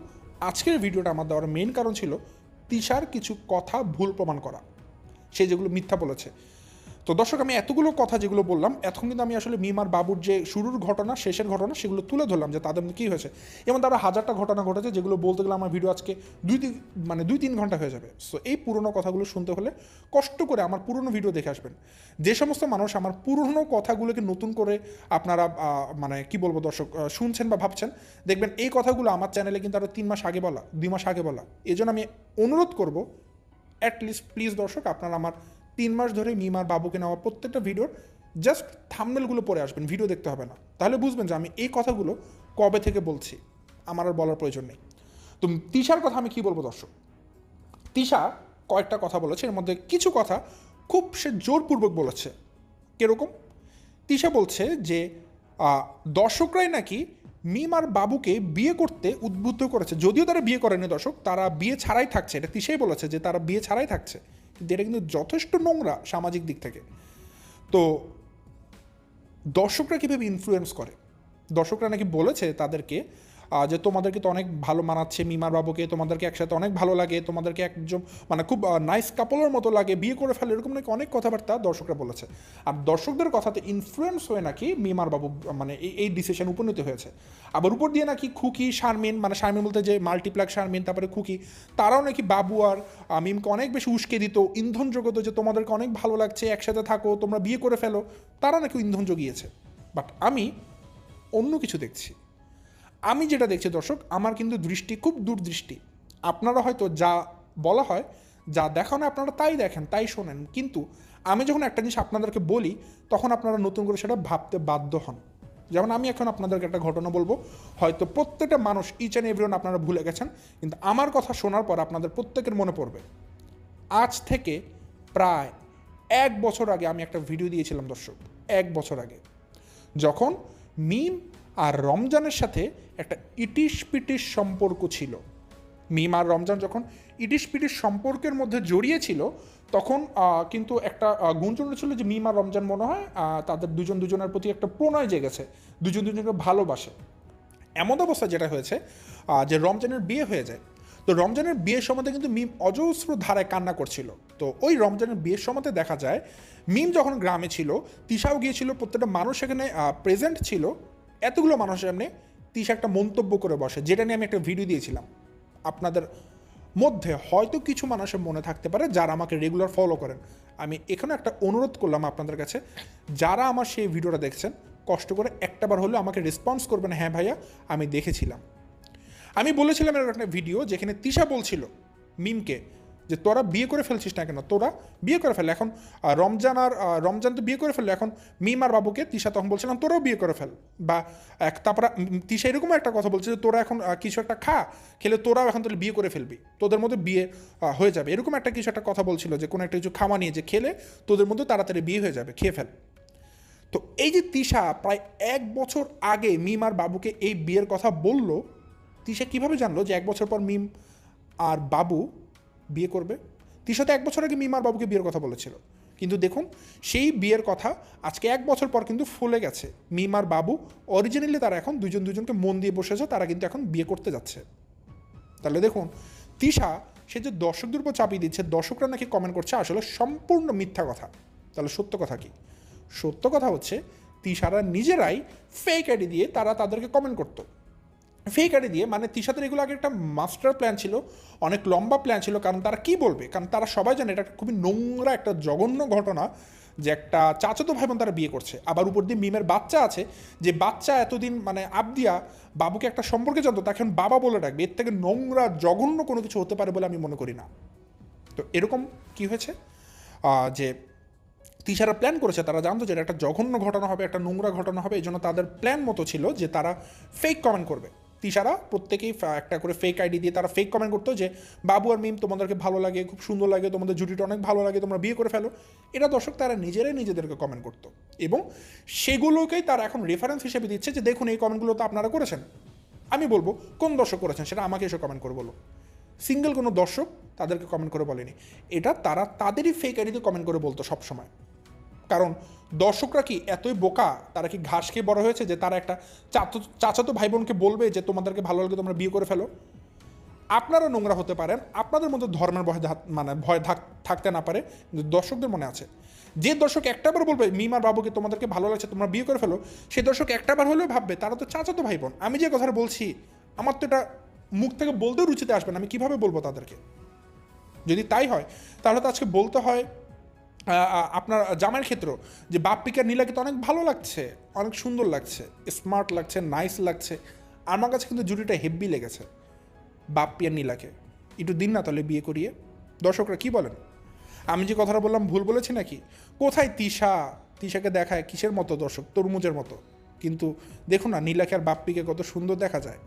আজকের ভিডিওটা আমার দেওয়ার মেইন কারণ ছিল তিশার কিছু কথা ভুল প্রমাণ করা, সে যেগুলো মিথ্যা বলেছে। তো দর্শক, আমি এতগুলো কথা যেগুলো বললাম, এখন কিন্তু আমি আসলে মিম আর বাবুর যে শুরুর ঘটনা, শেষের ঘটনা, সেগুলো তুলে ধরলাম যে তাদের মধ্যে কী হয়েছে। এবং তারা হাজারটা ঘটনা ঘটেছে, যেগুলো বলতে গেলে আমার ভিডিও আজকে 2-3 ঘন্টা হয়ে যাবে। সো এই পুরনো কথাগুলো শুনতে হলে কষ্ট করে আমার পুরনো ভিডিও দেখে আসবেন। যে সমস্ত মানুষ আমার পুরনো কথাগুলোকে নতুন করে আপনারা কি বলবো দর্শক, শুনছেন বা ভাবছেন, দেখবেন এই কথাগুলো আমার চ্যানেলে কিন্তু আরও 3 মাস আগে বলা, 2 মাস আগে বলা। এই জন্য আমি অনুরোধ করবো, অ্যাটলিস্ট প্লিজ দর্শক, আপনারা আমার 3 মাস ধরে মিম আর বাবুকে নেওয়া প্রত্যেকটা ভিডিওর জাস্ট থাম্বনেলগুলো পরে আসবেন, ভিডিও দেখতে হবে না। তাহলে বুঝবেন যে আমি এই কথাগুলো কবে থেকে বলছি, আমার আর বলার প্রয়োজন নেই। তো তিশার কথা আমি কী বলবো দর্শক, তিশা কয়েকটা কথা বলেছে, এর মধ্যে কিছু কথা খুব সে জোরপূর্বক বলেছে। কীরকম? তিশা বলছে যে দর্শকরাই নাকি মিম আর বাবুকে বিয়ে করতে উদ্বুদ্ধ করেছে। যদিও তারা বিয়ে করেনি দর্শক, তারা বিয়ে ছাড়াই থাকছে, এটা তিশাই বলেছে যে তারা বিয়ে ছাড়াই থাকছে। কিন্তু এটা কিন্তু যথেষ্ট নোংরা সামাজিক দিক থেকে। তো দর্শকরা কীভাবে ইনফ্লুয়েন্স করে, দর্শকরা নাকি বলেছে তাদেরকে যে তোমাদেরকে তো অনেক ভালো মানাচ্ছে মিমার বাবুকে, তোমাদেরকে একসাথে অনেক ভালো লাগে, তোমাদেরকে একজন খুব নাইস কাপলের মতো লাগে, বিয়ে করে ফেলে, এরকম নাকি অনেক কথাবার্তা দর্শকরা বলেছে। আর দর্শকদের কথাতে ইনফ্লুয়েন্স হয়ে নাকি মিমার বাবু এই ডিসিশন উপনীত হয়েছে। আবার উপর দিয়ে নাকি খুকি, শারমিন, শারমিন বলতে যে মাল্টিপ্লাক শারমিন, তারপরে খুকি, তারাও নাকি বাবু আর মিমকে অনেক বেশি উস্কে দিত, ইন্ধন জোগাতো যে তোমাদেরকে অনেক ভালো লাগছে, একসাথে থাকো, তোমরা বিয়ে করে ফেলো, তারা নাকি ইন্ধন জুগিয়েছে। বাট আমি অন্য কিছু দেখছি। আমি যেটা দেখছি দর্শক, আমার কিন্তু দৃষ্টি খুব দূরদৃষ্টি। আপনারা হয়তো যা বলা হয়, যা দেখানো আপনারা তাই দেখেন, তাই শোনেন, কিন্তু আমি যখন একটা জিনিস আপনাদেরকে বলি, তখন আপনারা নতুন করে সেটা ভাবতে বাধ্য হন। যেমন আমি এখন আপনাদেরকে একটা ঘটনা বলবো, হয়তো প্রত্যেকটা মানুষ, ইচ অ্যান্ড এভরিওয়ান আপনারা ভুলে গেছেন, কিন্তু আমার কথা শোনার পর আপনাদের প্রত্যেকের মনে পড়বে। আজ থেকে প্রায় 1 বছর আগে আমি একটা ভিডিও দিয়েছিলাম দর্শক, 1 বছর আগে, যখন মিম আর রমজানের সাথে একটা ইটিশ পিটিশ সম্পর্ক ছিল। মিম আর রমজান যখন ইটিশ পিটিশ সম্পর্কের মধ্যে জড়িয়েছিল, তখন কিন্তু একটা গুঞ্জন ছিল যে মিম আর রমজান মনে হয় তাদের দুজনের প্রতি একটা প্রণয় জেগেছে, দুজনকে ভালোবাসে। এমন অবস্থা যেটা হয়েছে যে রমজানের বিয়ে হয়ে যায়। তো রমজানের বিয়ের সময়তে কিন্তু মিম অজস্র ধারায় কান্না করছিল। তো ওই রমজানের বিয়ের সময়তে দেখা যায় মিম যখন গ্রামে ছিল, তিশাও গিয়েছিল, প্রত্যেকটা মানুষ সেখানে প্রেজেন্ট ছিল। এতগুলো মানুষের সামনে তিশা একটা মন্তব্য করে বসে, যেটা নিয়ে আমি একটা ভিডিও দিয়েছিলাম। আপনাদের মধ্যে হয়তো কিছু মানুষের মনে থাকতে পারে যারা আমাকে রেগুলার ফলো করেন। আমি এখানে একটা অনুরোধ করলাম আপনাদের কাছে, যারা আমার সেই ভিডিওটা দেখছেন, কষ্ট করে একটাবার হলেও আমাকে রেসপন্স করবেন, হ্যাঁ ভাইয়া আমি দেখেছিলাম। আমি বলেছিলাম এর একটা ভিডিও যেখানে তিশা বলছিল মিমকে যে তোরা বিয়ে করে ফেলছিস না কেন, তোরা বিয়ে করে ফেল। এখন রমজান তো বিয়ে করে ফেললো, এখন মিম আর বাবুকে তিশা তখন বলছিলাম তোরাও বিয়ে করে ফেল। বা তারপর তিশা এরকমও একটা কথা বলছে যে তোরা এখন কিছু একটা খেলে তোরাও এখন তাহলে বিয়ে করে ফেলবি, তোদের মধ্যে বিয়ে হয়ে যাবে, এরকম একটা কিছু একটা কথা বলছিল যে কোনো একটা কিছু খাওয়া নিয়ে যে খেলে তোদের মধ্যে তাড়াতাড়ি বিয়ে হয়ে যাবে, খেয়ে ফেল। তো এই যে তিশা প্রায় 1 বছর আগে মিম আর বাবুকে এই বিয়ের কথা বলল, তিশা কীভাবে জানলো যে 1 বছর পর মিম আর বাবু বিয়ে করবে? তিশা তো 1 বছর আগে মিম আর বাবুকে বিয়ের কথা বলেছিল, কিন্তু দেখুন সেই বিয়ের কথা আজকে 1 বছর পর কিন্তু ফুলে গেছে। মিম আর বাবু অরিজিনালি তারা এখন দুজনকে মন দিয়ে বসেছে, তারা কিন্তু এখন বিয়ে করতে যাচ্ছে। তাহলে দেখুন তিশা সে যে দর্শকদের উপর চাপিয়ে দিচ্ছে, দর্শকরা নাকি কমেন্ট করছে আসলে সম্পূর্ণ মিথ্যা কথা। তাহলে সত্য কথা কি? সত্য কথা হচ্ছে তিশারা নিজেরাই ফেক আইডি দিয়ে তারা তাদেরকে কমেন্ট করতো। ফেক আইডি দিয়ে, তিশাদের এগুলো আগে একটা মাস্টার প্ল্যান ছিল, অনেক লম্বা প্ল্যান ছিল। কারণ তারা কি বলবে, কারণ তারা সবাই জানে এটা খুবই নোংরা একটা জঘন্য ঘটনা যে একটা চাচাতো ভাই বোন তারা বিয়ে করছে। আবার উপর দিয়ে মিমের বাচ্চা আছে, যে বাচ্চা এতদিন আবদিয়া বাবুকে একটা সম্পর্কে জানতো, তাকে এখন বাবা বলে ডাকবে। এর থেকে নোংরা জঘন্য কোনো কিছু হতে পারে বলে আমি মনে করি না। তো এরকম কি হয়েছে যে তিশারা প্ল্যান করেছে, তারা জানতো যে এটা একটা জঘন্য ঘটনা হবে, একটা নোংরা ঘটনা হবে, এই জন্য তাদের প্ল্যান মতো ছিল যে তারা ফেক কমেন্ট করবে। তিশারা প্রত্যেকেই একটা করে ফেক আইডি দিয়ে তারা ফেক কমেন্ট করতো যে বাবু আর মিম তোমাদেরকে ভালো লাগে, খুব সুন্দর লাগে, তোমাদের জুটিটা অনেক ভালো লাগে, তোমরা বিয়ে করে ফেলো। এটা দর্শক তারা নিজেরাই নিজেদেরকে কমেন্ট করতো, এবং সেগুলোকেই তারা এখন রেফারেন্স হিসেবে দিচ্ছে যে দেখুন এই কমেন্টগুলো তো আপনারা করেছেন। আমি বলবো কোন দর্শক করেছেন সেটা আমাকে এসে কমেন্ট করে বলো। সিঙ্গেল কোনো দর্শক তাদেরকে কমেন্ট করে বলেনি, এটা তারা তাদেরই ফেক আইডিতে কমেন্ট করে বলতো সবসময়। কারণ দর্শকরা কি এতই বোকা, তারা কি ঘাস খেয়ে বড় হয়েছে যে তারা একটা চাচাতো ভাই বোনকে বলবে যে তোমাদেরকে ভালো লাগে তোমরা বিয়ে করে ফেলো? আপনারা নোংরা হতে পারেন, আপনাদের মধ্যে ধর্মের ভয় থাকতে না পারে, কিন্তু দর্শকদের মনে আছে। যে দর্শক একটাবার বলবে মিম আর বাবুকে তোমাদেরকে ভালো লাগছে, তোমরা বিয়ে করে ফেলো, সেই দর্শক একটাবার হলেও ভাববে তারা তো চাচাতো ভাই বোন। আমি যে কথাটা বলছি আমার তো এটা মুখ থেকে বলতেও রুচিতে আসবে না, আমি কীভাবে বলবো তাদেরকে? যদি তাই হয় তাহলে তো আজকে বলতে হয় আপনার জামাইয়ের ক্ষেত্রেও যে বাপ্পিকে আর নীলাকে তো অনেক ভালো লাগছে, অনেক সুন্দর লাগছে, স্মার্ট লাগছে, নাইস লাগছে। আমার কাছে কিন্তু জুটিটা হেব্বি লেগেছে বাপ্পি আর নীলাকে। একটু দিন না তাহলে বিয়ে করিয়ে। দর্শকরা কি বলেন? আমি যে কথাটা বললাম ভুল বলেছি নাকি? কোথায় তিশাকে দেখায় কিসের মতো দর্শক, তরমুজের মতো। কিন্তু দেখুন না নীলাকে আর বাপ্পিকে কত সুন্দর দেখা যায়।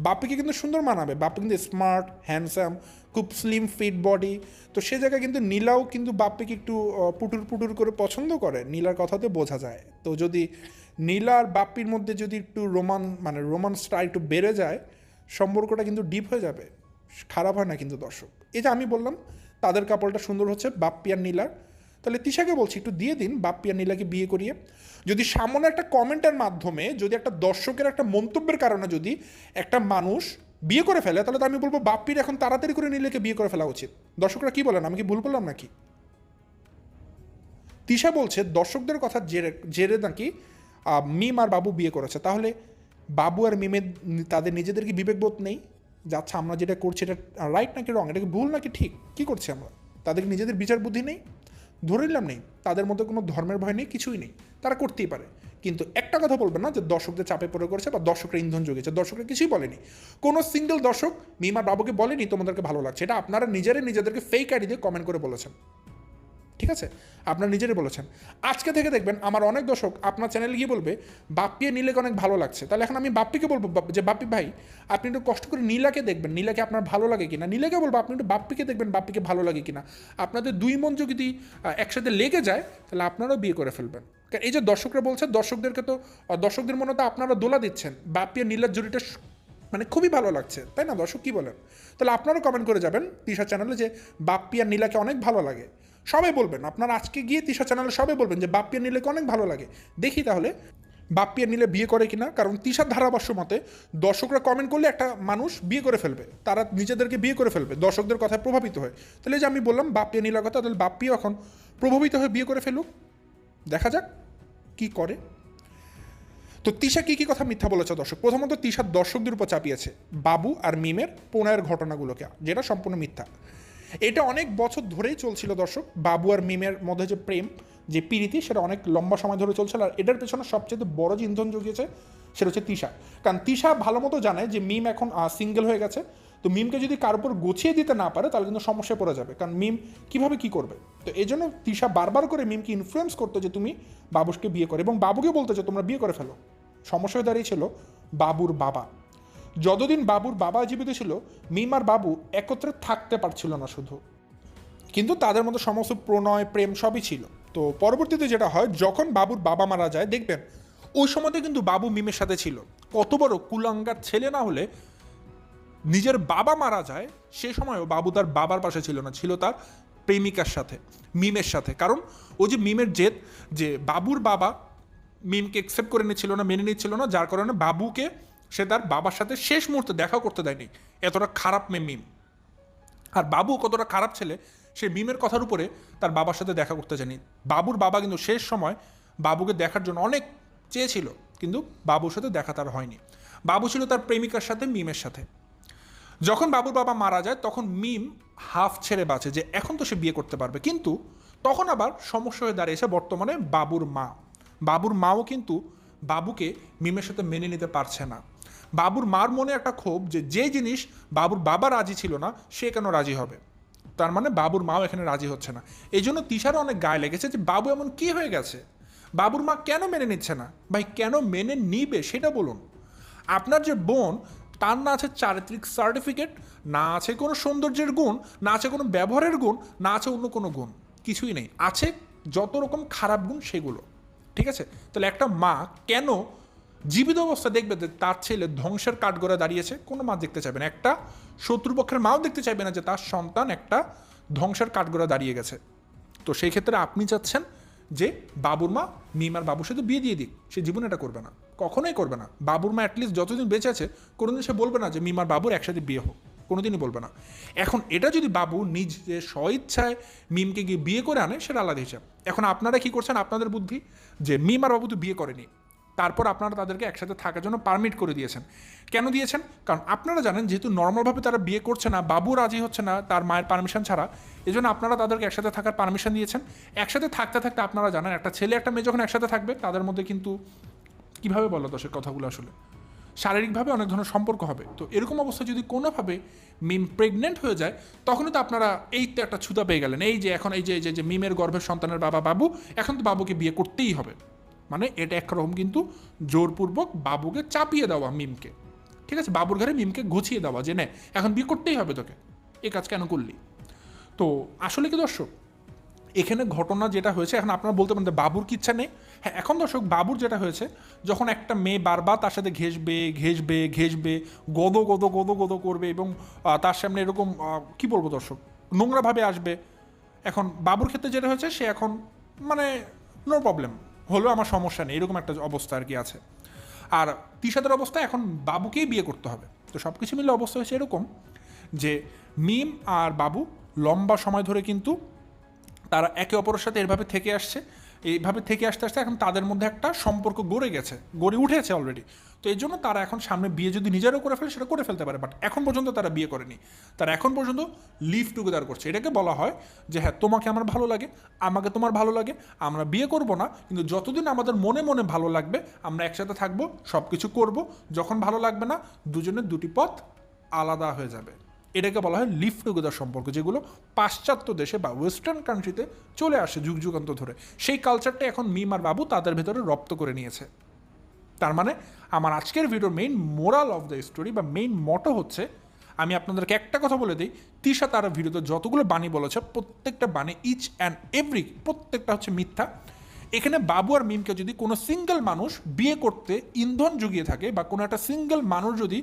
বাপ্পিকে কিন্তু সুন্দর মানাবে, বাপ্পি কিন্তু স্মার্ট, হ্যান্ডসাম, খুব স্লিম ফিট বডি। তো সে জায়গায় কিন্তু নীলাও কিন্তু বাপ্পিকে একটু পুটুর পুটুর করে পছন্দ করে, নীলার কথাতে বোঝা যায়। তো যদি নীলা আর বাপ্পির মধ্যে যদি একটু রোমান্সটা একটু বেড়ে যায়, সম্পর্কটা কিন্তু ডিপ হয়ে যাবে, খারাপ হয় না কিন্তু দর্শক। এই যে আমি বললাম তাদের কাপড়টা সুন্দর হচ্ছে বাপ্পি আর নীলার, তাহলে তিশাকে বলছি একটু দিয়ে দিন বাপ্পি আর নীলাকে বিয়ে করিয়ে। যদি সামনে একটা কমেন্টের মাধ্যমে, যদি একটা দর্শকের একটা মন্তব্যের কারণে যদি একটা মানুষ বিয়ে করে ফেলে, তাহলে তো আমি বলবো বাপ্পির এখন তাড়াতাড়ি করে নীলাকে বিয়ে করে ফেলা উচিত। দর্শকরা কি বলেন? আমি কি ভুল বললাম নাকি? তিশা বলছে দর্শকদের কথা জেরে জেরে নাকি মিম আর বাবু বিয়ে করেছে। তাহলে বাবু আর মিমের তাদের নিজেদের কি বিবেকবোধ নেই? যাচ্ছে আমরা যেটা করছি এটা রাইট নাকি রং, এটা কি ভুল নাকি ঠিক, কী করছি আমরা? তাদের নিজেদের বিচার বুদ্ধি নেই? ধরে নিলাম নেই, তাদের মধ্যে কোনো ধর্মের ভয় নেই, কিছুই নেই, তারা করতেই পারে। কিন্তু একটা কথা বলবেন না যে দর্শকদের চাপে পড়ে করেছে বা দর্শকরা ইন্ধন জুগিয়েছে। দর্শকরা কিছুই বলেনি, কোনো সিঙ্গেল দর্শক মিম আর বাবুকে বলেনি তোমাদেরকে ভালো লাগছে। এটা আপনারা নিজেদেরকে ফেক আইডি দিয়ে কমেন্ট করে বলেছেন, ঠিক আছে? আপনার নিজেরই বলেছেন। আজকে থেকে দেখবেন আমার অনেক দর্শক আপনার চ্যানেলে গিয়ে বলবে বাপ্পি নীলাকে অনেক ভালো লাগছে। তাহলে এখন আমি বাপ্পিকে বলবো যে বাপ্পি ভাই আপনি একটু কষ্ট করে নীলাকে দেখবেন, নীলাকে আপনার ভালো লাগে কিনা। নীলাকে বলবো আপনি একটু বাপ্পিকে দেখবেন, বাপ্পিকে ভালো লাগে কিনা। আপনাদের দুই মন যদি একসাথে লেগে যায় তাহলে আপনারাও বিয়ে করে ফেলবেন। কারণ এই যে দর্শকরা বলছে, দর্শকদেরকে তো দর্শকদের মনে তো আপনারা দোলা দিচ্ছেন বাপ্পি আর নীলার জুটিটা মানে খুবই ভালো লাগছে, তাই না? দর্শক কী বলেন? তাহলে আপনারাও কমেন্ট করে যাবেন তিশা চ্যানেলে যে বাপ্পি আর নীলাকে অনেক ভালো লাগে। সবাই বলবেন, আপনারা আজকে গিয়ে তিশা চ্যানেলে সবাই বলবেন যে বাপ্পি আর নীলাকে অনেক ভালো লাগে। দেখি তাহলে বাপ্পি আর নীলা বিয়ে করে কিনা। কারণ তিশার ধারাভাষ্য মতে দর্শকরা কমেন্ট করলে একটা মানুষ বিয়ে করে ফেলবে, তারা নিজেদেরকে বিয়ে করে ফেলবে দর্শকদের কথায় প্রভাবিত হয়। তাহলে যে আমি বললাম বাপ্পি আর নীলার কথা, তাহলে বাপ্পিও এখন প্রভাবিত হয়ে বিয়ে করে ফেলুক, দেখা যাক কি করে। তো তিশা কী কী কথা মিথ্যা বলেছে দর্শক? প্রথমত তিশার দর্শকদের উপর চাপিয়েছে বাবু আর মিমের প্রণয়ের ঘটনাগুলোকে, যেটা সম্পূর্ণ মিথ্যা। এটা অনেক বছর ধরেই চলছিল দর্শক, বাবু আর মিমের মধ্যে যে প্রেম, যে প্রীতি, সেটা অনেক লম্বা সময় ধরে চলছিল। আর এটার পেছনে সবচেয়ে বড় যে ইন্ধন জুগিয়েছে সেটা হচ্ছে তিশা। কারণ তিশা ভালো মতো জানে যে মিম এখন সিঙ্গেল হয়ে গেছে। তো মিমকে যদি কার উপর গুছিয়ে দিতে না পারে তাহলে কিন্তু সমস্যায় পড়ে যাবে, কারণ মিম কীভাবে কী করবে। তো এই জন্য তিশা বারবার করে মিমকে ইনফ্লুয়েন্স করতো যে তুমি বাবুকে বিয়ে করো, এবং বাবুকে বলতে যে তোমরা বিয়ে করে ফেলো। সমস্যা হয়ে দাঁড়িয়েছিল বাবুর বাবা। যতদিন বাবুর বাবা জীবিত ছিল মিম আর বাবু একত্রে থাকতে পারছিল না শুধু, কিন্তু তাদের মধ্যে সমস্ত প্রণয় প্রেম সবই ছিল। তো পরবর্তীতে যেটা হয়, যখন বাবুর বাবা মারা যায় দেখবেন ওই সময়তে কিন্তু বাবু মিমের সাথে ছিল। কত বড় কুলাঙ্গার ছেলে না হলে নিজের বাবা মারা যায় সে সময়ও বাবু তার বাবার পাশে ছিল না, ছিল তার প্রেমিকার সাথে, মিমের সাথে। কারণ ও যে মিমের জেদ, যে বাবুর বাবা মিমকে অ্যাকসেপ্ট করে নিচ্ছিল না, মেনে নিচ্ছিল না, যার কারণে বাবুকে সে তার বাবার সাথে শেষ মুহূর্তে দেখা করতে দেয়নি। এতটা খারাপ মেয়ে মিম। আর বাবু কতটা খারাপ ছেলে, সে মিমের কথার উপরে তার বাবার সাথে দেখা করতে জানি। বাবুর বাবা কিন্তু শেষ সময় বাবুকে দেখার জন্য অনেক চেয়েছিল, কিন্তু বাবুর সাথে দেখা তার হয়নি। বাবু ছিল তার প্রেমিকার সাথে, মিমের সাথে। যখন বাবুর বাবা মারা যায় তখন মিম হাফ ছেড়ে বাঁচে যে এখন তো সে বিয়ে করতে পারবে, কিন্তু তখন আবার সমস্যা হয়ে দাঁড়িয়েছে বর্তমানে বাবুর মা। বাবুর মাও কিন্তু বাবুকে মিমের সাথে মেনে নিতে পারছে না। বাবুর মার মনে একটা ক্ষোভ যে যে জিনিস বাবুর বাবা রাজি ছিল না সে কেন রাজি হবে, তার মানে বাবুর মাও এখানে রাজি হচ্ছে না। এই জন্য তিশারও অনেক গায়ে লেগেছে যে বাবু এমন কি হয়ে গেছে, বাবুর মা কেন মেনে নিচ্ছে না। ভাই কেন মেনে নিবে সেটা বলুন। আপনার যে বোন, তার না আছে চারিত্রিক সার্টিফিকেট, না আছে কোনো সৌন্দর্যের গুণ, না আছে কোনো ব্যবহারের গুণ, না আছে অন্য কোনো গুণ, কিছুই নেই। আছে যত রকম খারাপ গুণ সেগুলো, ঠিক আছে? তাহলে একটা মা কেন জীবিত অবস্থা দেখবে যে তার ছেলে ধ্বংসের কাঠগড়ায় দাঁড়িয়েছে? কোনো মা দেখতে চাইবে না, একটা শত্রুপক্ষের মাও দেখতে চাইবে না যে তার সন্তান একটা ধ্বংসের কাঠগড়ায় দাঁড়িয়ে গেছে। তো সেই ক্ষেত্রে আপনি চাচ্ছেন যে বাবুর মা মিম আর বাবুর সাথে বিয়ে দিয়ে দিক, সে জীবনে এটা করবে না, কখনোই করবে না। বাবুর মা অ্যাটলিস্ট যতদিন বেঁচে আছে কোনোদিন সে বলবে না যে মিম আর বাবুর একসাথে বিয়ে হোক। কোনোদিনই বলবে না। এখন এটা যদি বাবু নিজে স্বইচ্ছায় মিমকে গিয়ে বিয়ে করে আনে, সেটা আলাদা হিসাব। এখন আপনারা কি করছেন, আপনাদের বুদ্ধি যে মিম আর বাবু তো বিয়ে করেনি, তারপর আপনারা তাদেরকে একসাথে থাকার জন্য পারমিট করে দিয়েছেন। কেন দিয়েছেন? কারণ আপনারা জানেন যেহেতু নর্মালভাবে তারা বিয়ে করছে না, বাবু রাজি হচ্ছে না তার মায়ের পারমিশন ছাড়া, এই জন্য আপনারা তাদেরকে একসাথে থাকার পারমিশন দিয়েছেন। একসাথে থাকতে থাকতে আপনারা জানেন একটা ছেলে একটা মেয়ে যখন একসাথে থাকবে তাদের মধ্যে কিন্তু কীভাবে বলো দশের কথাগুলো আসলে শারীরিকভাবে অনেক ধরনের সম্পর্ক হবে। তো এরকম অবস্থায় যদি কোনোভাবে মিম প্রেগনেন্ট হয়ে যায়, তখনই তো আপনারা এই তো একটা ছুতা পেয়ে গেলেন, এই যে এখন এই যে মিমের গর্ভের সন্তানের বাবা বাবু, এখন তো বাবুকে বিয়ে করতেই হবে। মানে এটা একরকম কিন্তু জোরপূর্বক বাবুকে চাপিয়ে দেওয়া মিমকে, ঠিক আছে, বাবুর ঘরে মিমকে গুছিয়ে দেওয়া যে নে এখন বিয়ে করতেই হবে তোকে, এ কাজ কেন করলি। তো আসলে কি দর্শক, এখানে ঘটনা যেটা হয়েছে, এখন আপনারা বলতে পারেন বাবুর কি ইচ্ছা নেই। হ্যাঁ, এখন দর্শক বাবুর যেটা হয়েছে, যখন একটা মেয়ে বারবার তার সাথে ঘেসবে গদো করবে এবং তার সামনে এরকম কি বলবো দর্শক, নোংরাভাবে আসবে। এখন বাবুর ক্ষেত্রে যেটা হয়েছে, সে এখন মানে নো প্রবলেম, হলেও আমার সমস্যা নেই, এরকম একটা অবস্থা আর কি আছে। আর তিশাদের অবস্থা এখন বাবুকেই বিয়ে করতে হবে। তো সব কিছু মিলে অবস্থা হয়েছে এরকম যে মিম আর বাবু লম্বা সময় ধরে কিন্তু তারা একে অপরের সাথে এইভাবে থেকে আসছে, এইভাবে থেকে আসতে আসতে এখন তাদের মধ্যে একটা সম্পর্ক গড়ে উঠেছে অলরেডি। তো এই জন্য তারা এখন সামনে বিয়ে যদি নিজেরও করে ফেলে সেটা করে ফেলতে পারে, বাট এখন পর্যন্ত তারা বিয়ে করেনি। তারা এখন পর্যন্ত লিভ টুগেদার করছে। এটাকে বলা হয় যে হ্যাঁ, তোমাকে আমার ভালো লাগে, আমাকে তোমার ভালো লাগে, আমরা বিয়ে করব না, কিন্তু যতদিন আমাদের মনে মনে ভালো লাগবে আমরা একসাথে থাকবো, সব কিছু করবো। যখন ভালো লাগবে না, দুজনের দুটি পথ আলাদা হয়ে যাবে। এটাকে বলা হয় লিভ টুগেদার সম্পর্ক, যেগুলো পাশ্চাত্য দেশে বা ওয়েস্টার্ন কান্ট্রিতে চলে আসে যুগ যুগান্তর ধরে। সেই কালচারটা এখন মিম আর বাবু তাদের ভেতরে রপ্ত করে নিয়েছে। তার মানে আমার আজকের ভিডিওর main moral of the story বা মেইন মটো হচ্ছে, আমি আপনাদেরকে একটা কথা বলে দিই, তিশা তার ভিডিওতে যতগুলো বাণী বলেছে প্রত্যেকটা বাণী ইচ অ্যান্ড এভরি প্রত্যেকটা হচ্ছে মিথ্যা। এখানে বাবু আর মিমকে যদি কোনো সিঙ্গেল মানুষ বিয়ে করতে ইন্ধন জুগিয়ে থাকে, বা কোনো একটা সিঙ্গেল মানুষ যদি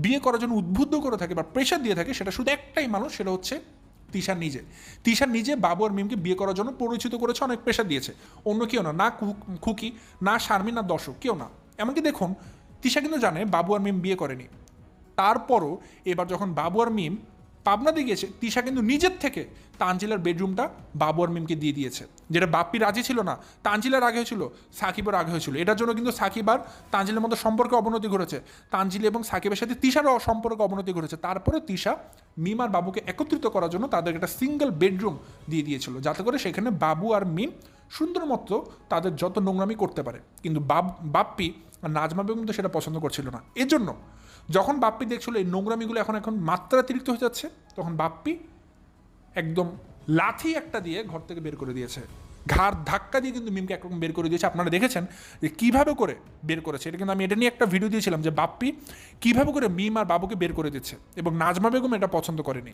বিয়ে করার জন্য উদ্বুদ্ধ করে থাকে বা প্রেশার দিয়ে থাকে, সেটা শুধু একটাই মানুষ, সেটা হচ্ছে তিশা নিজে বাবু আর মিমকে বিয়ে করার জন্য পরিচিত করেছে, অনেক প্রেশার দিয়েছে। অন্য কেউ না, না খুকি, না শারমিন, না দর্শক, কেউ না। এমনকি দেখুন, তিশা কিন্তু জানে বাবু আর মিম বিয়ে করেনি। তারপরও এবার যখন বাবু আর মিম পাবনাতে গিয়েছে, তিশা কিন্তু নিজের থেকে তানজিলার বেডরুমটা বাবু আর মিমকে দিয়ে দিয়েছে, যেটা বাপ্পি রাজি ছিল না। তানজিলার আগে হয়েছিল, সাকিবের আগে হয়েছিল। এটার জন্য কিন্তু সাকিব আর তানজিলের মধ্যে সম্পর্কে অবনতি ঘটেছে, তানজিল এবং সাকিবের সাথে তিশারও সম্পর্কে অবনতি ঘটেছে। তারপরে তিশা মিম আর বাবুকে একত্রিত করার জন্য তাদেরকে একটা সিঙ্গেল বেডরুম দিয়ে দিয়েছিল, যাতে করে সেখানে বাবু আর মিম সুন্দর মতো তাদের যত নোংরামি করতে পারে। কিন্তু বাপ্পি আর নাজমা বেগম তো সেটা পছন্দ করছিল না। এজন্য যখন বাপ্পি দেখছিল এই নোংরামিগুলো এখন মাত্রাতিরিক্ত হয়ে যাচ্ছে, তখন বাপ্পি একদম লাথি একটা দিয়ে ঘর থেকে বের করে দিয়েছে, ঘাড় ধাক্কা দিয়ে কিন্তু মিমকে একরকম বের করে দিয়েছে। আপনারা দেখেছেন যে কীভাবে করে বের করেছে, এটা কিন্তু আমি এটা নিয়ে একটা ভিডিও দিয়েছিলাম যে বাপ্পি কীভাবে করে মিম আর বাবুকে বের করে দিচ্ছে, এবং নাজমা বেগম এটা পছন্দ করেনি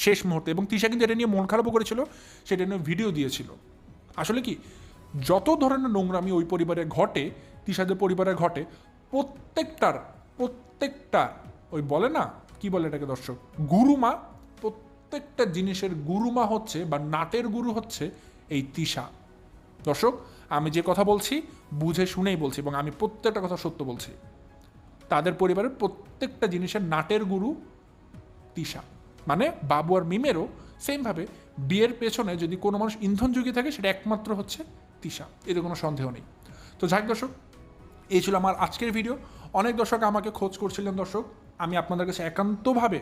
শেষ মুহূর্তে। এবং তিশা কিন্তু এটা নিয়ে মন খারাপও করেছিল, সেটা নিয়ে ভিডিও দিয়েছিল। আসলে কি, যত ধরনের নোংরামি ওই পরিবারে ঘটে, তিশাদের পরিবারে ঘটে, প্রত্যেকটা ওই বলে না, কি বলে এটাকে দর্শক, গুরুমা, প্রত্যেকটা জিনিসের গুরুমা হচ্ছে বা নাটের গুরু হচ্ছে এই তিশা। দর্শক, আমি যে কথা বলছি বুঝে শুনেই বলছি, এবং আমি প্রত্যেকটা কথা সত্য বলছি। তাদের পরিবারের প্রত্যেকটা জিনিসের নাটের গুরু তিশা। মানে বাবু আর মিমেরও সেমভাবে বিয়ের পেছনে যদি কোনো মানুষ ইন্ধন জুগিয়ে থাকে, সেটা একমাত্র হচ্ছে তিশা, এতে কোনো সন্দেহ নেই। তো যাক দর্শক, এই ছিল আমার আজকের ভিডিও। অনেক দর্শক আমাকে খোঁজ করছিলেন দর্শক, আমি আপনাদের কাছে একান্তভাবে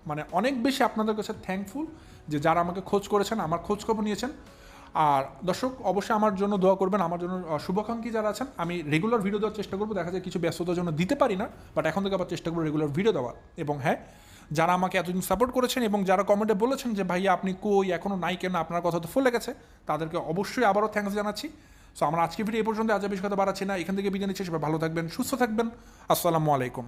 মানে অনেক বেশি আপনাদের কাছে থ্যাঙ্কফুল যে যারা আমাকে খোঁজ করেছেন, আমার খোঁজ খবর নিয়েছেন। আর দর্শক, অবশ্যই আমার জন্য দোয়া করবেন, আমার জন্য শুভাকাঙ্ক্ষী যারা আছেন। আমি রেগুলার ভিডিও দেওয়ার চেষ্টা করবো, দেখা যায় কিছু ব্যস্ততার জন্য দিতে পারি না, বাট এখন থেকে আবার চেষ্টা করবো রেগুলার ভিডিও দেওয়ার। এবং হ্যাঁ, যারা আমাকে এতদিন সাপোর্ট করেছেন এবং যারা কমেন্টে বলেছেন যে ভাইয়া আপনি কই, এখনও নাই কেন, আপনার কথা তো ফুলে গেছে, তাদেরকে অবশ্যই আবারও থ্যাঙ্কস জানাচ্ছি। সো আমার আজকে ভিডিও এই পর্যন্ত, আজ বেশি কথা বাড়াচ্ছি না, এখান থেকে বিদায় নিচ্ছি। সবাই ভালো থাকবেন, সুস্থ থাকবেন। আসসালামু আলাইকুম।